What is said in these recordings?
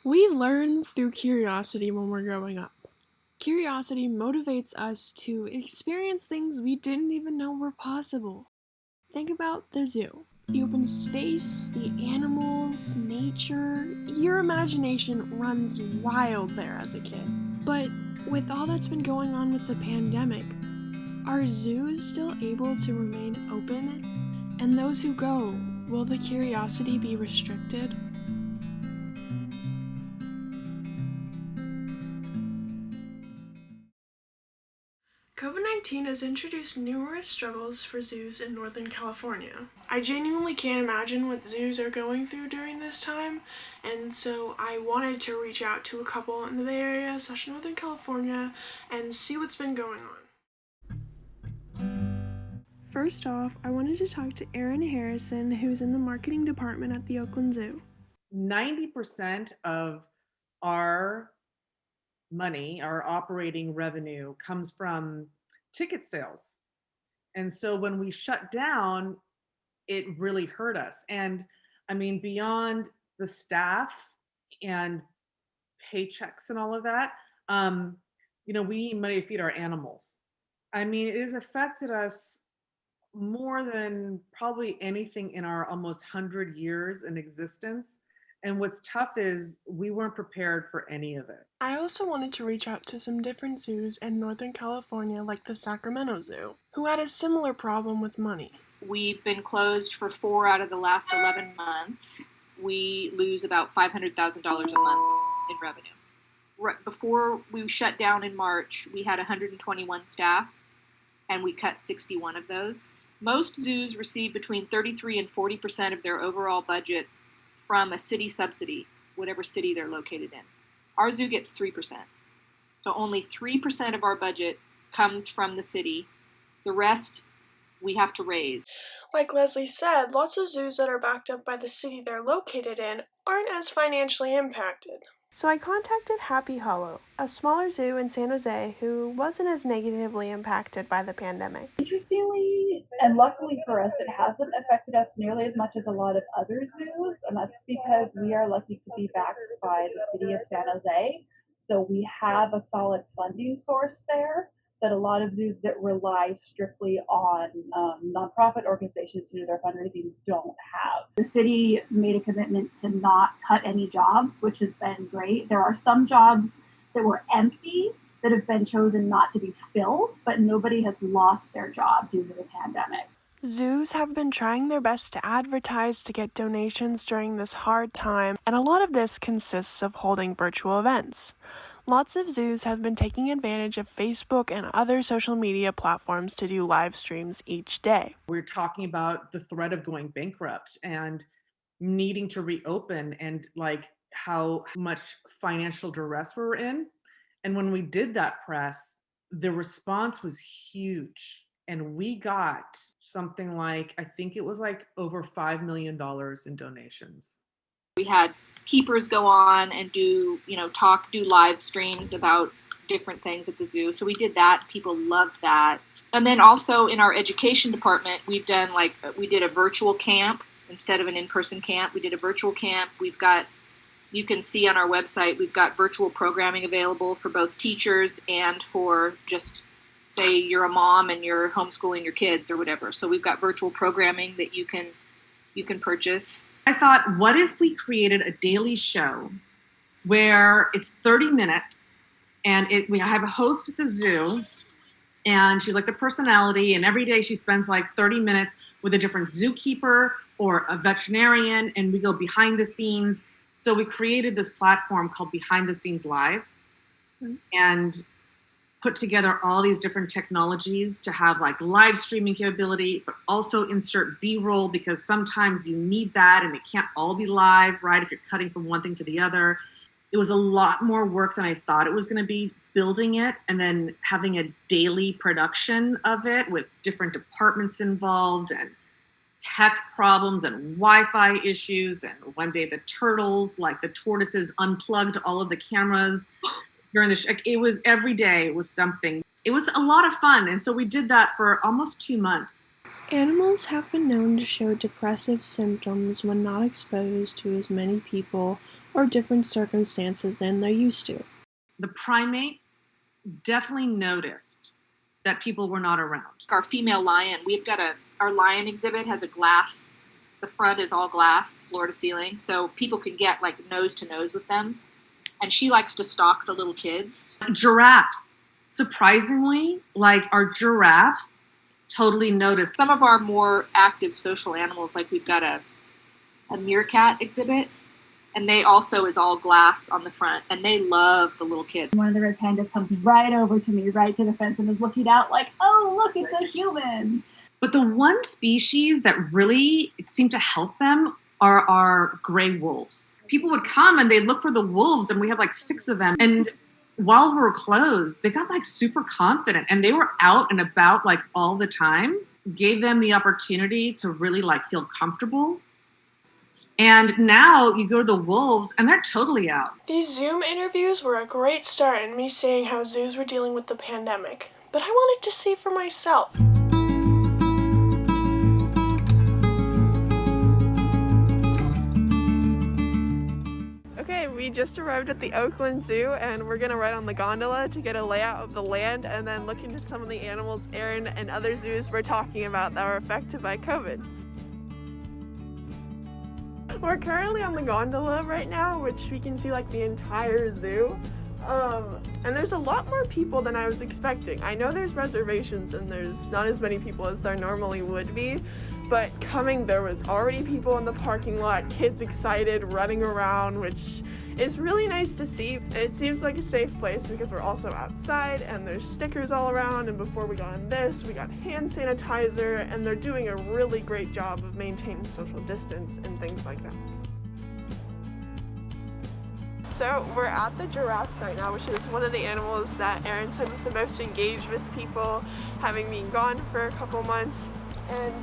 We learn through curiosity when we're growing up. Curiosity motivates us to experience things we didn't even know were possible. Think about the zoo. The open space, the animals, nature. Your imagination runs wild there as a kid. But with all that's been going on with the pandemic, are zoos still able to remain open? And those who go, will the curiosity be restricted? COVID-19 has introduced numerous struggles for zoos in Northern California. I genuinely can't imagine what zoos are going through during this time, and so I wanted to reach out to a couple in the Bay Area / Northern California and see what's been going on. First off, I wanted to talk to Erin Harrison, who's in the marketing department at the Oakland Zoo. 90% of our money, our operating revenue, comes from ticket sales. And so when we shut down, it really hurt us. And I mean, beyond the staff and paychecks and all of that, we need money to feed our animals. I mean, it has affected us more than probably anything in our almost 100 years in existence. And what's tough is we weren't prepared for any of it. I also wanted to reach out to some different zoos in Northern California, like the Sacramento Zoo, who had a similar problem with money. We've been closed for 4 out of the last 11 months. We lose about $500,000 a month in revenue. Right before we shut down in March, we had 121 staff, and we cut 61 of those. Most zoos receive between 33 and 40% of their overall budgets from a city subsidy, whatever city they're located in. Our zoo gets 3%. So only 3% of our budget comes from the city. The rest we have to raise. Like Leslie said, lots of zoos that are backed up by the city they're located in aren't as financially impacted. So I contacted Happy Hollow, a smaller zoo in San Jose who wasn't as negatively impacted by the pandemic. Interestingly, and luckily for us, it hasn't affected us nearly as much as a lot of other zoos, and that's because we are lucky to be backed by the city of San Jose. So we have a solid funding source there that a lot of zoos that rely strictly on nonprofit organizations to do their fundraising don't have. The city made a commitment to not cut any jobs, which has been great. There are some jobs that were empty that have been chosen not to be filled, but nobody has lost their job due to the pandemic. Zoos have been trying their best to advertise to get donations during this hard time, and a lot of this consists of holding virtual events. Lots of zoos have been taking advantage of Facebook and other social media platforms to do live streams each day. We're talking about the threat of going bankrupt and needing to reopen and like how much financial duress we were in. And when we did that press, the response was huge. And we got something like, I think it was like over $5 million in donations. We had keepers go on and do live streams about different things at the zoo. So we did that. People loved that. And then also in our education department, we did a virtual camp instead of an in-person camp. We did a virtual camp. You can see on our website, we've got virtual programming available for both teachers and for just, say, you're a mom and you're homeschooling your kids or whatever. So we've got virtual programming that you can purchase. I thought, what if we created a daily show where it's 30 minutes and we have a host at the zoo and she's like the personality, and every day she spends like 30 minutes with a different zookeeper or a veterinarian, and we go behind the scenes. So we created this platform called Behind the Scenes Live and put together all these different technologies to have like live streaming capability, but also insert B-roll because sometimes you need that and it can't all be live, right? If you're cutting from one thing to the other. It was a lot more work than I thought it was going to be building it and then having a daily production of it with different departments involved and tech problems and Wi-Fi issues. And one day the tortoises unplugged all of the cameras during it was every day it was something. It was a lot of fun. And so we did that for almost 2 months. Animals have been known to show depressive symptoms when not exposed to as many people or different circumstances than they're used to. The primates definitely noticed that people were not around. Our female lion, our lion exhibit has a glass, the front is all glass, floor to ceiling, so people can get like nose to nose with them. And she likes to stalk the little kids. Giraffes, surprisingly, like our giraffes totally noticed. Some of our more active social animals, like we've got a meerkat exhibit, and they also is all glass on the front, and they love the little kids. One of the red pandas comes right over to me, right to the fence, and is looking out like, oh, look, it's a human. But the one species that really seemed to help them are our gray wolves. People would come and they'd look for the wolves, and we had like 6 of them. And while we were closed, they got like super confident, and they were out and about like all the time. Gave them the opportunity to really like feel comfortable. And now you go to the wolves and they're totally out. These Zoom interviews were a great start in me seeing how zoos were dealing with the pandemic, but I wanted to see for myself. Okay, we just arrived at the Oakland Zoo and we're gonna ride on the gondola to get a layout of the land and then look into some of the animals Aaron and other zoos were talking about that were affected by COVID. We're currently on the gondola right now, which we can see like the entire zoo. And there's a lot more people than I was expecting. I know there's reservations and there's not as many people as there normally would be, but there was already people in the parking lot, kids excited, running around, which is really nice to see. And it seems like a safe place because we're also outside and there's stickers all around, and before we got on this, we got hand sanitizer, and they're doing a really great job of maintaining social distance and things like that. So we're at the giraffes right now, which is one of the animals that Aaron said was the most engaged with people, having been gone for a couple months. And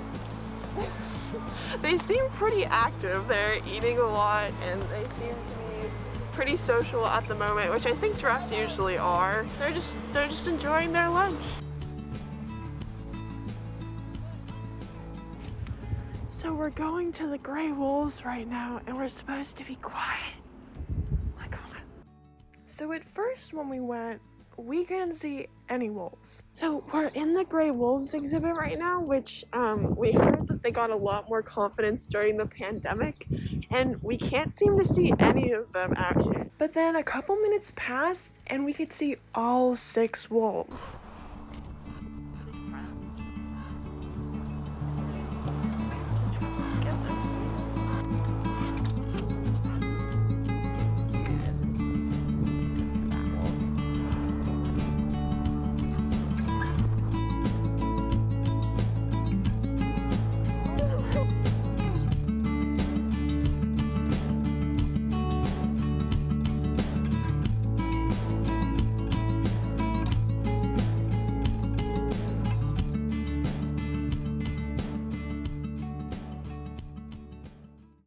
they seem pretty active. They're eating a lot and they seem to be pretty social at the moment, which I think giraffes usually are. They're just enjoying their lunch. So we're going to the gray wolves right now and we're supposed to be quiet. So at first when we went, we couldn't see any wolves. So we're in the gray wolves exhibit right now, which we heard that they got a lot more confidence during the pandemic, and we can't seem to see any of them out here. But then a couple minutes passed and we could see all 6 wolves.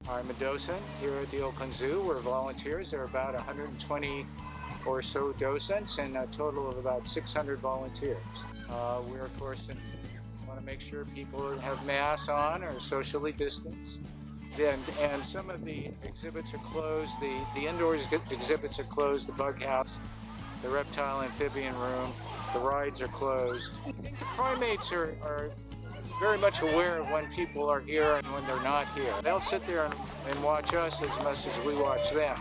I'm a docent here at the Oakland Zoo. We're volunteers. There are about 120 or so docents and a total of about 600 volunteers. We're, of course, want to make sure people have masks on or socially distanced. And some of the exhibits are closed. The indoors exhibits are closed. The bug house, the reptile amphibian room, the rides are closed. I think the primates are very much aware of when people are here and when they're not here. They'll sit there and watch us as much as we watch them.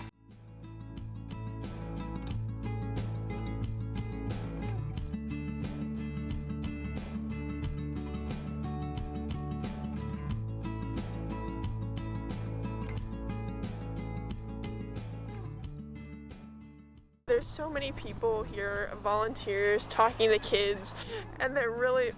There's so many people here, volunteers, talking to kids, and they're really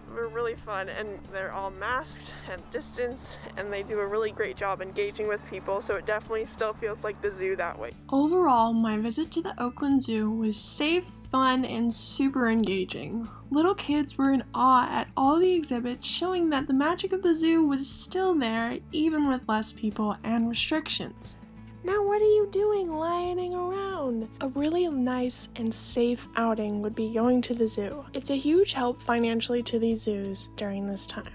fun, and they're all masked and distanced, and they do a really great job engaging with people, so it definitely still feels like the zoo that way. Overall, my visit to the Oakland Zoo was safe, fun, and super engaging. Little kids were in awe at all the exhibits, showing that the magic of the zoo was still there, even with less people and restrictions. Now what are you doing lioning around? A really nice and safe outing would be going to the zoo. It's a huge help financially to these zoos during this time.